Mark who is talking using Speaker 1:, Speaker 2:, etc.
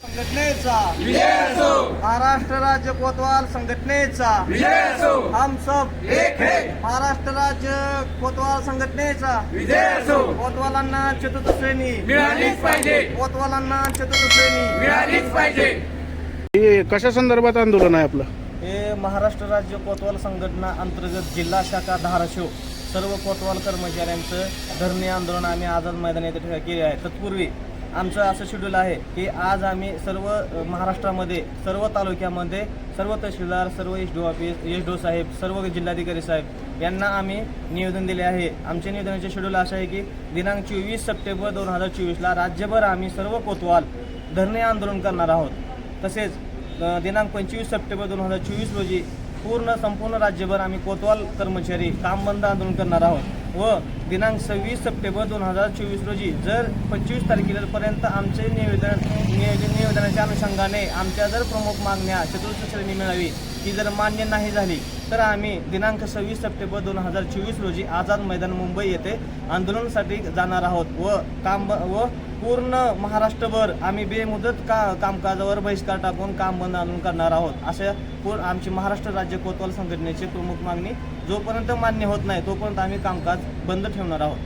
Speaker 1: संघटनेचा
Speaker 2: विजय असो,
Speaker 1: महाराष्ट्र राज्य कोतवाल संघटनेचा
Speaker 2: विजय असो,
Speaker 1: हम सब
Speaker 2: एक है,
Speaker 1: महाराष्ट्र राज्य कोतवाल संघटनेचा
Speaker 2: विजय असो,
Speaker 1: कोतवालांना चतुर्थ श्रेणी
Speaker 2: मिळालीच पाहिजे,
Speaker 1: कोतवालांना चतुर्थ श्रेणी
Speaker 2: मिळालीच पाहिजे.
Speaker 3: हे कशा संदर्भात आंदोलन आहे आपलं?
Speaker 1: हे महाराष्ट्र राज्य कोतवाल संघटना अंतर्गत जिल्हा शाखा धाराशिव सर्व कोतवाल कर्मचाऱ्यांचं धरणे आंदोलन आम्ही आझाद मैदान येथे केले आहे. तत्पूर्वी आमचं असं शेड्यूल आहे की आज आम्ही सर्व महाराष्ट्रामध्ये सर्व तालुक्यामध्ये सर्व तहसीलदार, सर्व एसडीओ ऑफिस, एसडीओ साहेब, सर्व जिल्हाधिकारी साहेब यांना आम्ही निवेदन दिले आहे. आमच्या निवेदनाचे शेड्यूल असं आहे की दिनांक 24 सप्टेंबर 2024ला राज्यभर आम्ही सर्व कोतवाल धरणे आंदोलन करणार आहोत. तसेच दिनांक 25 सप्टेंबर 2024 रोजी संपूर्ण राज्यभर आम्ही कोतवाल कर्मचारी काम बंद आंदोलन करणार आहोत व दिनांक 26 सप्टेंबर 2024 रोजी जर 25 तारखेपर्यंत आमचे निवेदनाच्या अनुषंगाने आमच्या जर प्रमुख मागण्या चतुर्थ श्रेणी मिळावी ही जर मान्य नाही झाली तर आम्ही दिनांक 26 सप्टेंबर 2024 रोजी आझाद मैदान मुंबई येथे आंदोलनासाठी जाणार आहोत व पूर्ण महाराष्ट्रभर आम्ही बेमुदत कामकाजावर बहिष्कार टाकून काम बंद आंदोलन करणार आहोत. अशा आमची महाराष्ट्र राज्य कोतवाल संघटनेची प्रमुख मागणी जोपर्यंत मान्य होत नाही तोपर्यंत आम्ही कामकाज बंद ठेवणार आहोत.